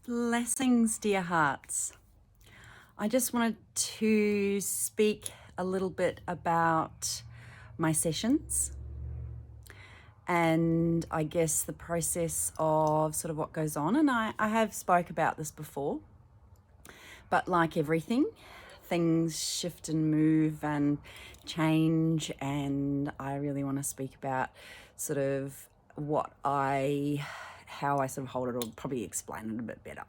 Blessings, dear hearts. I just wanted to speak a little bit about my sessions and I guess the process of sort of what goes on. And I have spoke about this before, but like everything, things shift and move and change. And I really want to speak about sort of how I sort of hold it, or probably explain it a bit better.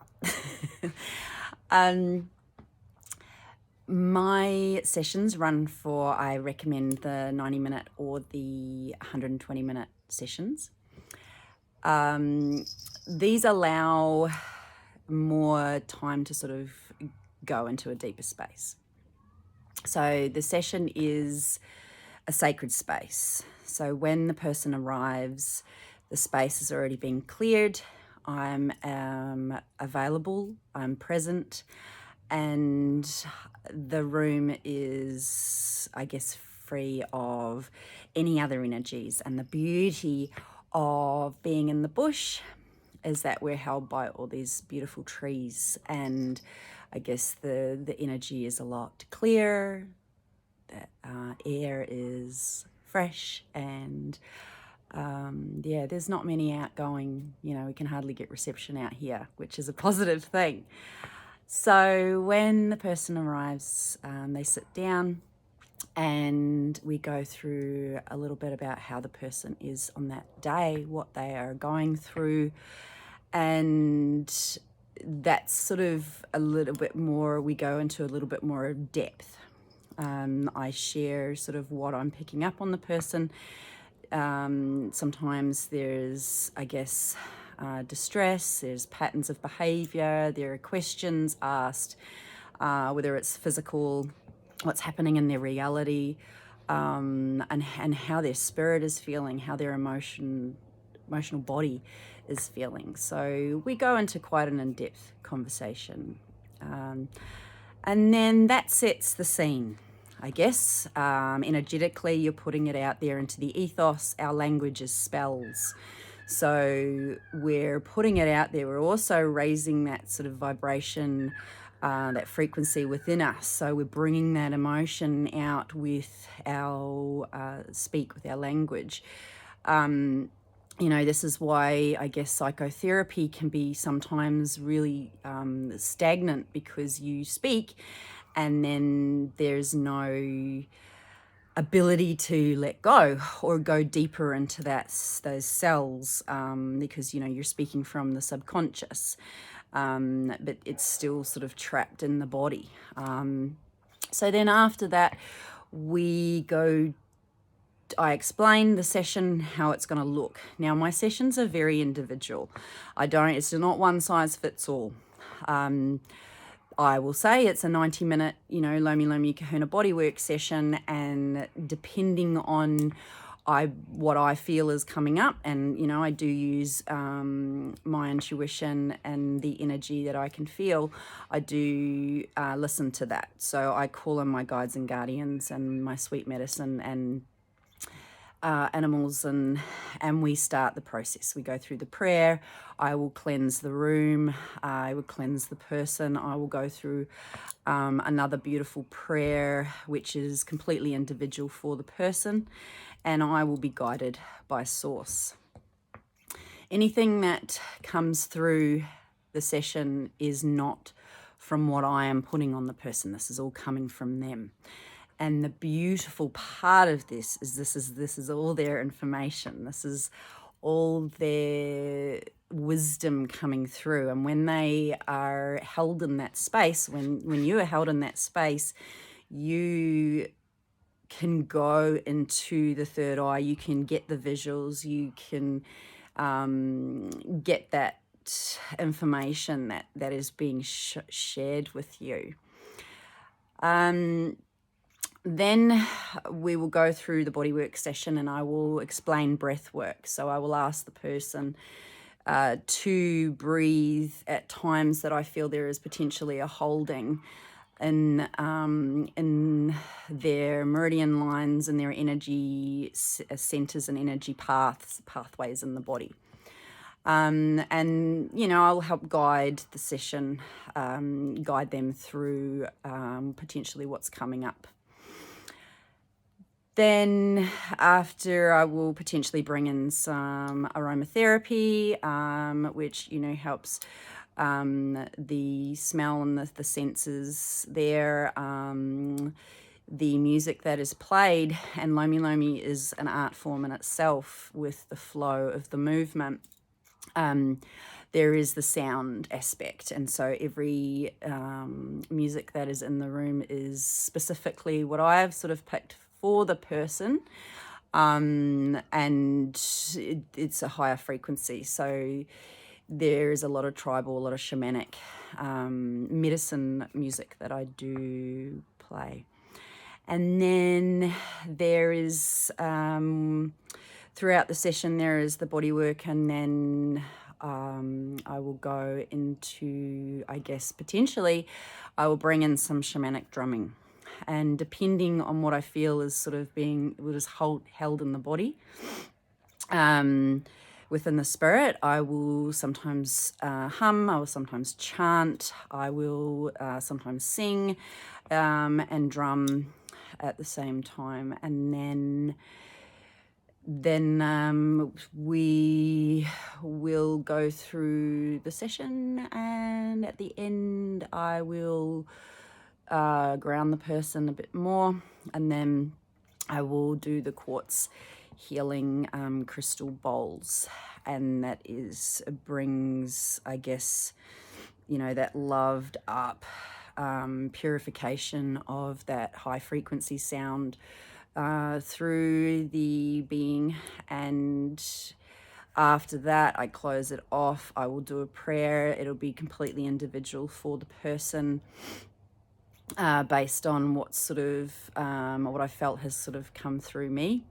My sessions run for, I recommend the 90-minute or the 120-minute sessions. These allow more time to sort of go into a deeper space. So the session is a sacred space. So when the person arrives, the space has already been cleared. I'm available, I'm present, and the room is, I guess, free of any other energies. And the beauty of being in the bush is that we're held by all these beautiful trees, and I guess the energy is a lot clearer. The air is fresh, and there's not many outgoing. We can hardly get reception out here, which is a positive thing. So when the person arrives, they sit down and we go through a little bit about how the person is on that day, what they are going through, and that's sort of a little bit more, we go into a little bit more depth. I share sort of what I'm picking up on the person. Sometimes there's, I guess, distress, there's patterns of behavior, there are questions asked, whether it's physical, what's happening in their reality, and how their spirit is feeling, how their emotional body is feeling. So we go into quite an in-depth conversation. And then that sets the scene, I guess. Energetically, you're putting it out there into the ethos. Our language is spells. So we're putting it out there. We're also raising that sort of vibration, that frequency within us. So we're bringing that emotion out with our with our language. This is why I guess psychotherapy can be sometimes really stagnant, because you speak and then there's no ability to let go or go deeper into those cells, because you're speaking from the subconscious, but it's still sort of trapped in the body. So then after that, I explain the session, how it's going to look. Now, my sessions are very individual. It's not one size fits all. I will say it's a 90-minute, Lomi Lomi Kahuna bodywork session, and depending on what I feel is coming up, and I do use my intuition and the energy that I can feel. I do listen to that. So I call in my guides and guardians and my sweet medicine and animals, and we start the process. We go through the prayer. I will cleanse the room. I will cleanse the person. I will go through another beautiful prayer, which is completely individual for the person, and I will be guided by source. Anything that comes through the session is not from what I am putting on the person. This is all coming from them. And the beautiful part of this is this is all their information. This is all their wisdom coming through. And when they are held in that space, when you are held in that space, you can go into the third eye. You can get the visuals. You can get that information that is being shared with you. Then we will go through the bodywork session, and I will explain breath work. So I will ask the person to breathe at times that I feel there is potentially a holding in their meridian lines and their energy centers and energy pathways in the body. And, I'll help guide the session, guide them through potentially what's coming up. Then after, I will potentially bring in some aromatherapy, which, helps the smell and the senses there. The music that is played, and Lomi Lomi is an art form in itself with the flow of the movement. There is the sound aspect, and so every music that is in the room is specifically what I've sort of picked for the person, and it's a higher frequency. So there is a lot of tribal, a lot of shamanic medicine music that I do play. And then there is, throughout the session, there is the body work, and then I will go into, I guess, potentially, I will bring in some shamanic drumming. And depending on what I feel is sort of what is held in the body, within the spirit, I will sometimes hum, I will sometimes chant, I will sometimes sing and drum at the same time. And then we will go through the session, and at the end I will ground the person a bit more, and then I will do the quartz healing crystal bowls, and that brings, I guess, that loved up purification of that high frequency sound through the being. And after that, I close it off. I will do a prayer. It'll be completely individual for the person, based on what I felt has sort of come through me.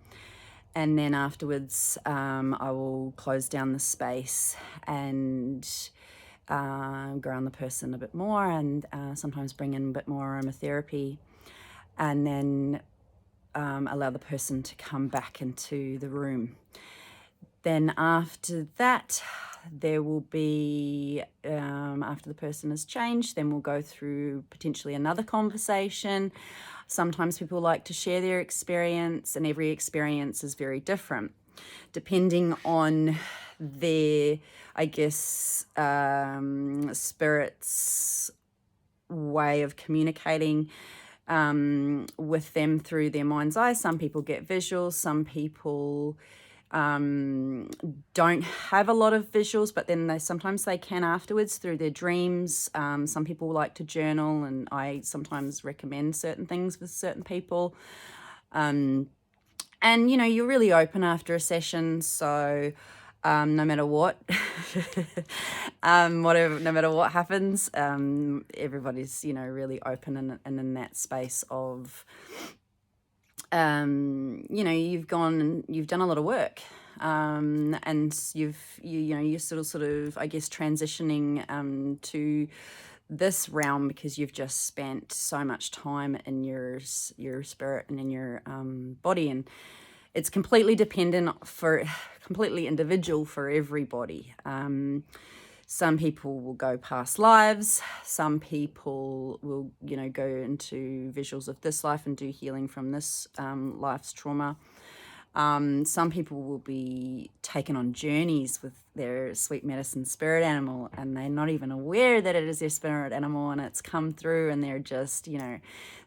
And then afterwards, I will close down the space and ground the person a bit more, and sometimes bring in a bit more aromatherapy, and then allow the person to come back into the room. Then after that, there will be, after the person has changed, then we'll go through potentially another conversation. Sometimes people like to share their experience, and every experience is very different, depending on their, I guess, spirit's way of communicating with them through their mind's eye. Some people get visuals, some people don't have a lot of visuals, but then sometimes they can afterwards through their dreams. Some people like to journal, and I sometimes recommend certain things with certain people. And you're really open after a session, so no matter what, no matter what happens, everybody's really open and in that space of you've gone and you've done a lot of work, and you're sort of I guess transitioning to this realm because you've just spent so much time in your spirit and in your body, and it's completely completely individual for everybody. Some people will go past lives. Some people will, go into visuals of this life and do healing from this life's trauma. Some people will be taken on journeys with their sweet medicine spirit animal, and they're not even aware that it is their spirit animal, and it's come through, and they're just,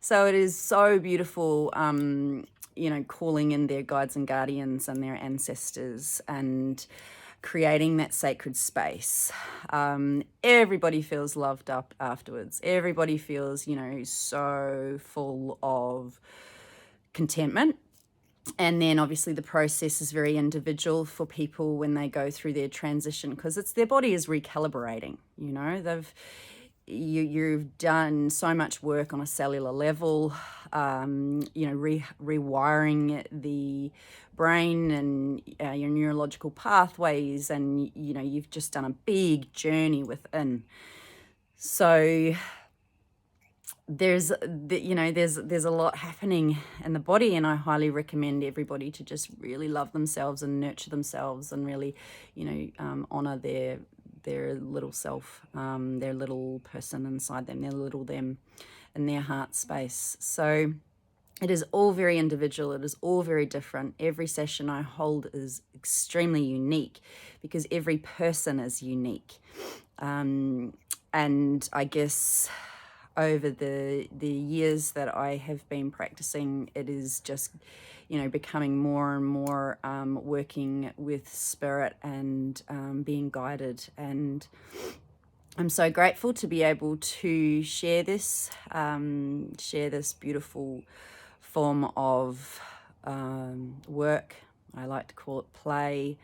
so it is so beautiful, calling in their guides and guardians and their ancestors and creating that sacred space. Everybody feels loved up afterwards. Everybody feels, so full of contentment. And then obviously the process is very individual for people when they go through their transition, because their body is recalibrating. You've done so much work on a cellular level, rewiring the brain and your neurological pathways, and you've just done a big journey within. So there's a lot happening in the body, and I highly recommend everybody to just really love themselves and nurture themselves and really, honor their little self, their little person inside them, their little them in their heart space. So it is all very individual. It is all very different. Every session I hold is extremely unique because every person is unique. And I guess over the years that I have been practicing, it is just, becoming more and more working with spirit and being guided. And I'm so grateful to be able to share this beautiful form of work. I like to call it play,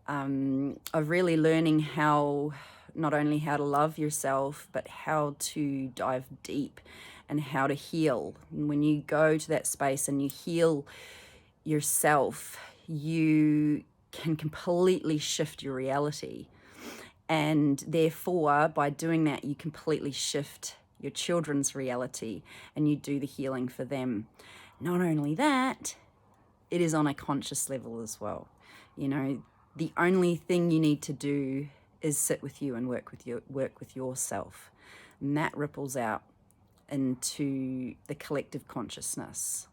of really learning not only how to love yourself, but how to dive deep and how to heal. And when you go to that space and you heal yourself, you can completely shift your reality. And therefore, by doing that, you completely shift your children's reality and you do the healing for them. Not only that, it is on a conscious level as well. The only thing you need to do is sit with you and work with yourself. And that ripples out into the collective consciousness,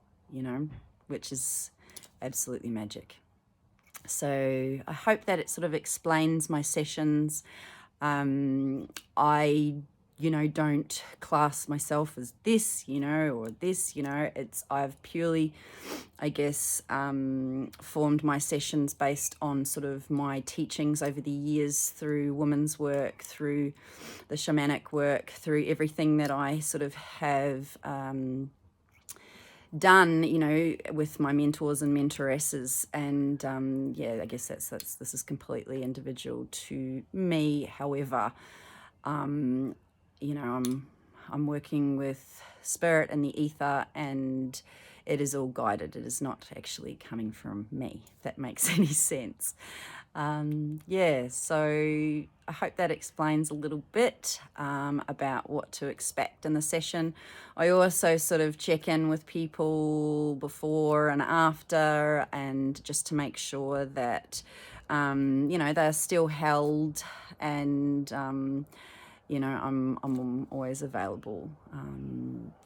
which is absolutely magic. So I hope that it sort of explains my sessions. I don't class myself as this, or this, I've purely, I guess, formed my sessions based on sort of my teachings over the years through women's work, through the shamanic work, through everything that I sort of have done, with my mentors and mentoresses. And I guess this is completely individual to me. However, I'm working with spirit and the ether, and it is all guided. It is not actually coming from me, if that makes any sense. So I hope that explains a little bit about what to expect in the session. I also sort of check in with people before and after, and just to make sure that they're still held, and I'm always available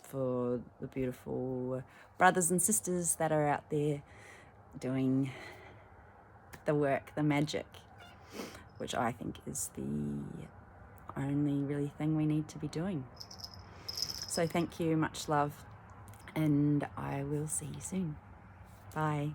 for the beautiful brothers and sisters that are out there doing the work, the magic, which I think is the only really thing we need to be doing. So thank you, much love, and I will see you soon. Bye.